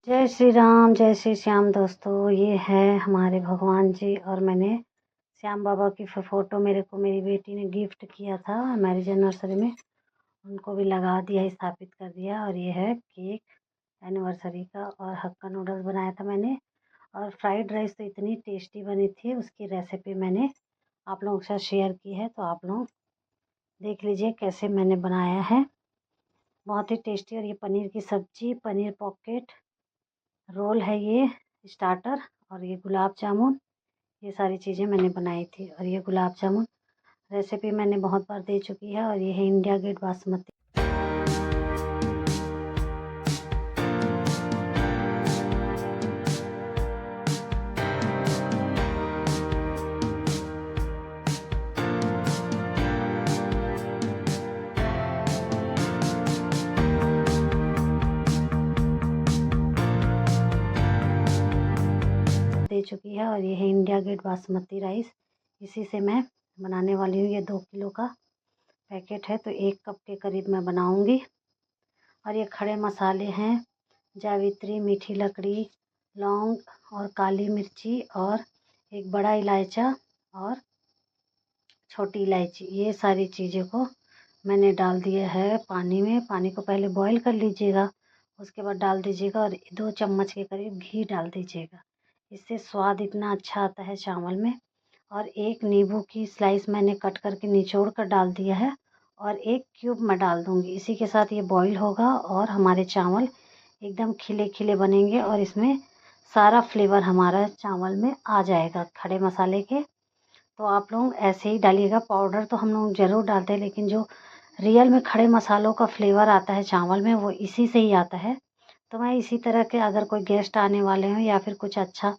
जय श्री राम, जय श्री श्याम। दोस्तों, ये है हमारे भगवान जी और मैंने श्याम बाबा की फ़ोटो मेरे को मेरी बेटी ने गिफ्ट किया था मैरिज एनिवर्सरी में। उनको भी लगा दिया, स्थापित कर दिया। और ये है केक एनिवर्सरी का। और हक्का नूडल्स बनाया था मैंने। और फ्राइड राइस तो इतनी टेस्टी बनी थी, उसकी रेसिपी मैंने आप लोगों के साथ शेयर की है, तो आप लोग देख लीजिए कैसे मैंने बनाया है। बहुत ही टेस्टी। और ये पनीर की सब्जी, पनीर पॉकेट रोल है ये स्टार्टर। और ये गुलाब जामुन, ये सारी चीज़ें मैंने बनाई थी। और ये गुलाब जामुन रेसिपी मैंने बहुत बार दे चुकी है। और ये है इंडिया गेट बासमती। दे चुकी है। और ये है इंडिया गेट बासमती राइस, इसी से मैं बनाने वाली हूँ। ये 2 किलो का पैकेट है, तो 1 कप के करीब मैं बनाऊँगी। और ये खड़े मसाले हैं, जावित्री, मीठी लकड़ी, लौंग और काली मिर्ची और एक बड़ा इलायचा और छोटी इलायची। ये सारी चीज़ों को मैंने डाल दिया है पानी में। पानी को पहले बॉईल कर लीजिएगा, उसके बाद डाल दीजिएगा। और 2 चम्मच के करीब घी डाल दीजिएगा, इससे स्वाद इतना अच्छा आता है चावल में। और 1 नींबू की स्लाइस मैंने कट करके निचोड़ कर डाल दिया है। और 1 क्यूब मैं डाल दूँगी। इसी के साथ ये बॉईल होगा और हमारे चावल एकदम खिले खिले बनेंगे। और इसमें सारा फ्लेवर हमारा चावल में आ जाएगा खड़े मसाले के। तो आप लोग ऐसे ही डालिएगा। पाउडर तो हम लोग ज़रूर डालते हैं, लेकिन जो रियल में खड़े मसालों का फ्लेवर आता है चावल में, वो इसी से ही आता है। तो मैं इसी तरह के, अगर कोई गेस्ट आने वाले हों या फिर कुछ अच्छा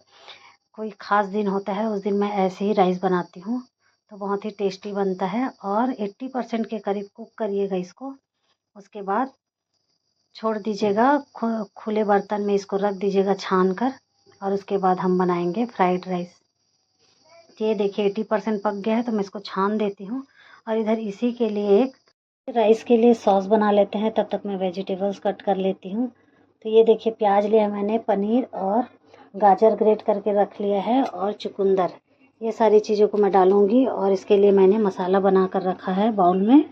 कोई ख़ास दिन होता है, उस दिन मैं ऐसे ही राइस बनाती हूँ, तो बहुत ही टेस्टी बनता है। और 80% के करीब कुक करिएगा इसको। उसके बाद छोड़ दीजिएगा, खुले बर्तन में इसको रख दीजिएगा छान कर। और उसके बाद हम बनाएंगे फ्राइड राइस। ये देखिए 80% पक गया है, तो मैं इसको छान देती हूँ। और इधर इसी के लिए एक राइस के लिए सॉस बना लेते हैं, तब तक मैं वेजिटेबल्स कट कर लेती हूँ। तो ये देखिए प्याज लिया मैंने, पनीर और गाजर ग्रेट करके रख लिया है, और चुकंदर। ये सारी चीज़ों को मैं डालूँगी। और इसके लिए मैंने मसाला बना कर रखा है बाउल में।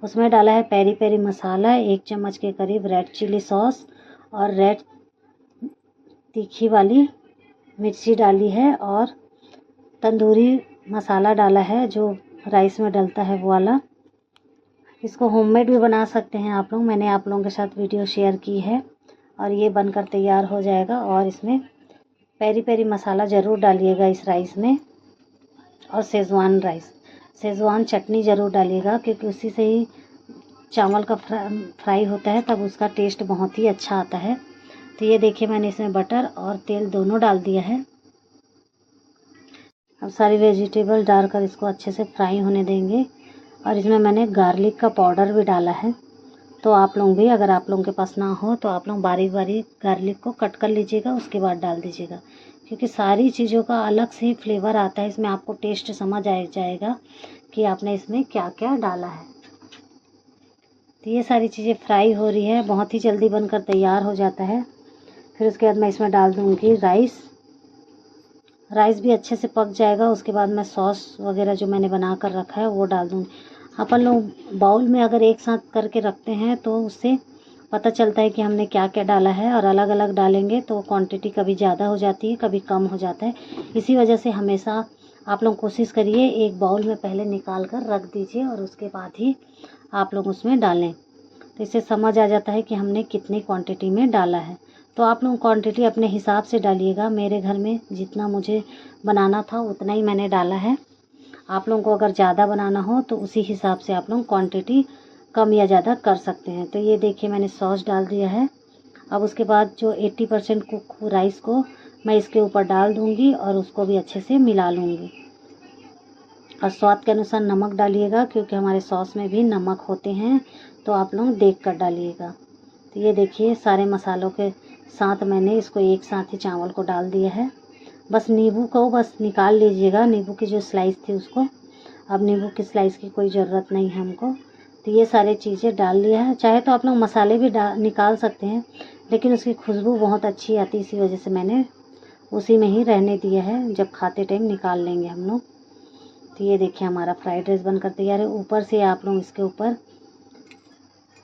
उसमें डाला है पेरी पेरी मसाला, 1 चम्मच के करीब रेड चिली सॉस और रेड तीखी वाली मिर्ची डाली है। और तंदूरी मसाला डाला है, जो राइस में डलता है वो वाला। इसको होममेड भी बना सकते हैं आप लोग, मैंने आप लोगों के साथ वीडियो शेयर की है। और ये बनकर तैयार हो जाएगा। और इसमें पेरी पेरी मसाला ज़रूर डालिएगा इस राइस में। और सेजवान चटनी ज़रूर डालिएगा, क्योंकि उसी से ही चावल का फ्राई होता है, तब उसका टेस्ट बहुत ही अच्छा आता है। तो ये देखिए मैंने इसमें बटर और तेल दोनों डाल दिया है। अब सारी वेजिटेबल डालकर इसको अच्छे से फ्राई होने देंगे। और इसमें मैंने गार्लिक का पाउडर भी डाला है। तो आप लोग भी, अगर आप लोगों के पास ना हो, तो आप लोग बारीक बारीक गार्लिक को कट कर लीजिएगा, उसके बाद डाल दीजिएगा। क्योंकि सारी चीज़ों का अलग से ही फ्लेवर आता है इसमें, आपको टेस्ट समझ आ जाएगा कि आपने इसमें क्या क्या डाला है। तो ये सारी चीज़ें फ्राई हो रही है, बहुत ही जल्दी बनकर तैयार हो जाता है। फिर उसके बाद मैं इसमें डाल दूँगी राइस भी अच्छे से पक जाएगा। उसके बाद मैं सॉस वगैरह जो मैंने बना कर रखा है वो डाल दूँगी। अपन लोग बाउल में अगर एक साथ करके रखते हैं, तो उससे पता चलता है कि हमने क्या क्या डाला है। और अलग अलग डालेंगे तो क्वांटिटी कभी ज़्यादा हो जाती है, कभी कम हो जाता है। इसी वजह से हमेशा आप लोग कोशिश करिए, एक बाउल में पहले निकाल कर रख दीजिए और उसके बाद ही आप लोग उसमें डालें। तो इससे समझ आ जाता है कि हमने कितनी क्वांटिटी में डाला है। तो आप लोग क्वांटिटी अपने हिसाब से डालिएगा। मेरे घर में जितना मुझे बनाना था उतना ही मैंने डाला है। आप लोगों को अगर ज़्यादा बनाना हो तो उसी हिसाब से आप लोग क्वांटिटी कम या ज़्यादा कर सकते हैं। तो ये देखिए मैंने सॉस डाल दिया है। अब उसके बाद जो 80% कुक राइस को मैं इसके ऊपर डाल दूँगी और उसको भी अच्छे से मिला लूँगी। और स्वाद के अनुसार नमक डालिएगा, क्योंकि हमारे सॉस में भी नमक होते हैं, तो आप लोग देख कर डालिएगा। तो ये देखिए सारे मसालों के साथ मैंने इसको एक साथ ही चावल को डाल दिया है। बस नींबू को बस निकाल लीजिएगा, नींबू की जो स्लाइस थी उसको। अब नींबू की स्लाइस की कोई ज़रूरत नहीं है हमको। तो ये सारी चीज़ें डाल लिया है। चाहे तो आप लोग मसाले भी निकाल सकते हैं, लेकिन उसकी खुशबू बहुत अच्छी आती है, इसी वजह से मैंने उसी में ही रहने दिया है। जब खाते टाइम निकाल लेंगे हम लोग। तो ये देखिए हमारा फ्राइड राइस बनकर तैयार है। ऊपर से आप लोग इसके ऊपर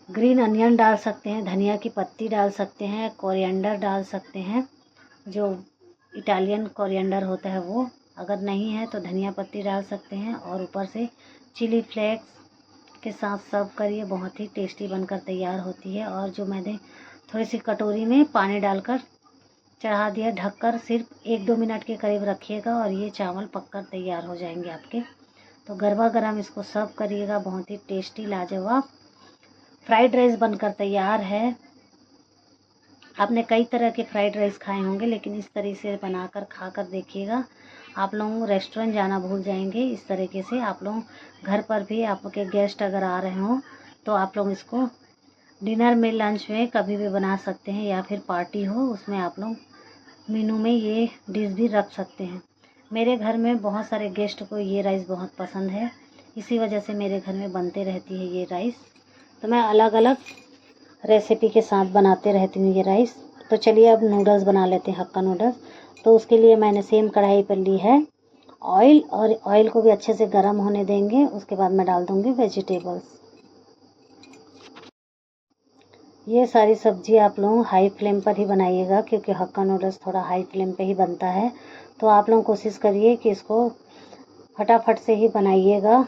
ग्रीन अनियन डाल सकते हैं, धनिया की पत्ती डाल सकते हैं, कोरिएंडर डाल सकते हैं, जो इटालियन कोरिएंडर होता है वो। अगर नहीं है तो धनिया पत्ती डाल सकते हैं, और ऊपर से चिली फ्लेक्स के साथ सर्व करिए। बहुत ही टेस्टी बनकर तैयार होती है। और जो मैंने थोड़ी सी कटोरी में पानी डालकर चढ़ा दिया, ढककर सिर्फ 1-2 मिनट के करीब रखिएगा और ये चावल पककर तैयार हो जाएंगे आपके। तो गरमा गरम इसको सर्व करिएगा। बहुत ही टेस्टी लाजवाब फ्राइड राइस बनकर तैयार है। आपने कई तरह के फ्राइड राइस खाए होंगे, लेकिन इस तरह से बनाकर खाकर देखिएगा। आप लोग रेस्टोरेंट जाना भूल जाएंगे। इस तरीके से आप लोग घर पर भी, आपके गेस्ट अगर आ रहे हों तो आप लोग इसको डिनर में, लंच में कभी भी बना सकते हैं, या फिर पार्टी हो उसमें आप लोग मेनू में ये डिश भी रख सकते हैं। मेरे घर में बहुत सारे गेस्ट को ये राइस बहुत पसंद है, इसी वजह से मेरे घर में बनते रहती है ये राइस। तो मैं अलग अलग रेसिपी के साथ बनाते रहती हूँ ये राइस। तो चलिए अब नूडल्स बना लेते हैं, हक्का नूडल्स। तो उसके लिए मैंने सेम कढ़ाई पर ली है ऑयल, और ऑयल को भी अच्छे से गर्म होने देंगे। उसके बाद मैं डाल दूँगी वेजिटेबल्स। ये सारी सब्जी आप लोग हाई फ्लेम पर ही बनाइएगा, क्योंकि हक्का नूडल्स थोड़ा हाई फ्लेम पे ही बनता है। तो आप लोग कोशिश करिए कि इसको फटाफट से ही बनाइएगा।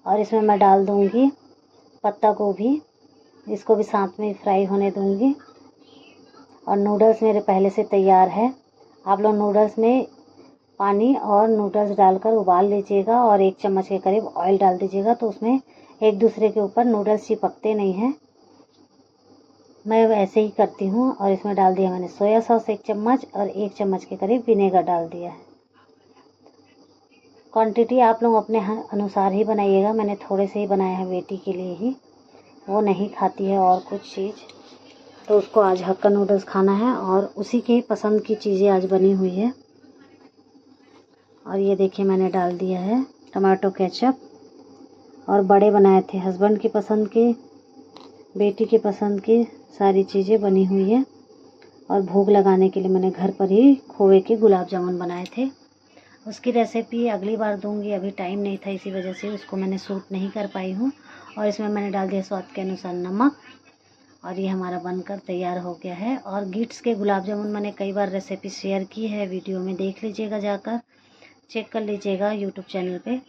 और इसमें मैं डाल दूँगी पत्ता गोभी, इसको भी साथ में फ्राई होने दूँगी। और नूडल्स मेरे पहले से तैयार है। आप लोग नूडल्स में पानी और नूडल्स डालकर उबाल लीजिएगा, और 1 चम्मच के करीब ऑयल डाल दीजिएगा, तो उसमें एक दूसरे के ऊपर नूडल्स चिपकते नहीं हैं। मैं ऐसे ही करती हूँ। और इसमें डाल दिया मैंने सोया सॉस 1 चम्मच, और 1 चम्मच के करीब विनेगर डाल दिया है। क्वांटिटी आप लोग अपने अनुसार ही बनाइएगा। मैंने थोड़े से ही बनाया है बेटी के लिए ही, वो नहीं खाती है और कुछ चीज़, तो उसको आज हक्का नूडल्स खाना है, और उसी के पसंद की चीज़ें आज बनी हुई है। और ये देखिए मैंने डाल दिया है टमाटो केचप, और बड़े बनाए थे हस्बैंड की पसंद के, बेटी के पसंद की सारी चीज़ें बनी हुई है। और भोग लगाने के लिए मैंने घर पर ही खोए के गुलाब जामुन बनाए थे। उसकी रेसिपी अगली बार दूंगी, अभी टाइम नहीं था, इसी वजह से उसको मैंने शूट नहीं कर पाई हूँ। और इसमें मैंने डाल दिया स्वाद के अनुसार नमक। और ये हमारा बनकर तैयार हो गया है। और गिट्स के गुलाब जामुन मैंने कई बार रेसिपी शेयर की है, वीडियो में देख लीजिएगा, जाकर चेक कर लीजिएगा यूट्यूब चैनल पे।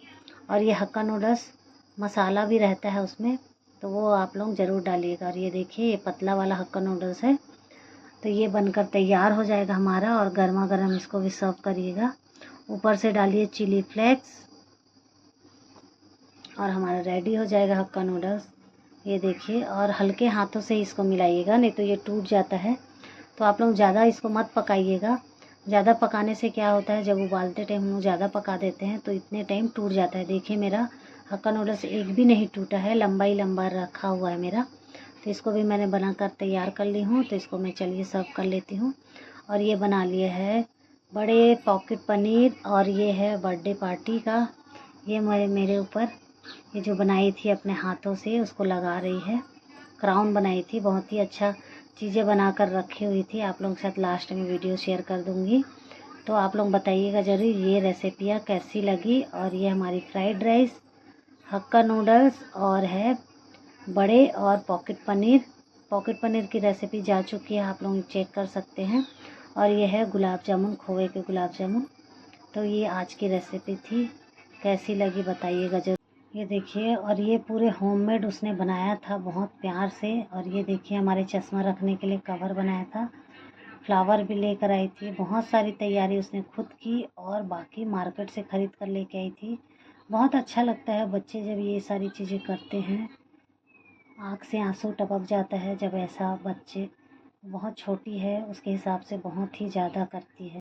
और ये हक्का नूडल्स मसाला भी रहता है उसमें, तो वो आप लोग ज़रूर डालिएगा। और ये देखिए ये पतला वाला हक्का नूडल्स है। तो ये बनकर तैयार हो जाएगा हमारा, और गर्मा गर्म इसको भी सर्व करिएगा। ऊपर से डालिए चिली फ्लेक्स, और हमारा रेडी हो जाएगा हक्का नूडल्स। ये देखिए, और हल्के हाथों से इसको मिलाइएगा, नहीं तो ये टूट जाता है। तो आप लोग ज़्यादा इसको मत पकाइएगा। ज़्यादा पकाने से क्या होता है, जब उबालते टाइम हम लोग ज़्यादा पका देते हैं तो इतने टाइम टूट जाता है। देखिए मेरा हक्का नूडल्स एक भी नहीं टूटा है, लंबा ही लंबा रखा हुआ है मेरा। तो इसको भी मैंने बनाकर तैयार कर ली हूँ। तो इसको मैं चलिए सर्व कर लेती हूँ। और ये बना लिए है बड़े पॉकेट पनीर, और ये है बर्थडे पार्टी का। ये मेरे ऊपर ये जो बनाई थी अपने हाथों से, उसको लगा रही है, क्राउन बनाई थी। बहुत ही अच्छा चीज़ें बनाकर रखी हुई थी, आप लोगों के साथ लास्ट में वीडियो शेयर कर दूँगी। तो आप लोग बताइएगा ज़रूर ये रेसिपियाँ कैसी लगी। और ये हमारी फ्राइड राइस, हक्का नूडल्स, और है बड़े और पॉकेट पनीर की रेसिपी जा चुकी है, आप लोग चेक कर सकते हैं। और ये है गुलाब जामुन, खोए के गुलाब जामुन। तो ये आज की रेसिपी थी, कैसी लगी बताइएगा जरूर। ये देखिए, और ये पूरे होममेड उसने बनाया था बहुत प्यार से। और ये देखिए हमारे चश्मा रखने के लिए कवर बनाया था, फ्लावर भी लेकर आई थी। बहुत सारी तैयारी उसने खुद की, और बाकी मार्केट से ख़रीद कर लेके आई थी। बहुत अच्छा लगता है बच्चे जब ये सारी चीज़ें करते हैं, आँख से आंसू टपक जाता है जब ऐसा बच्चे, बहुत छोटी है उसके हिसाब से बहुत ही ज़्यादा करती है।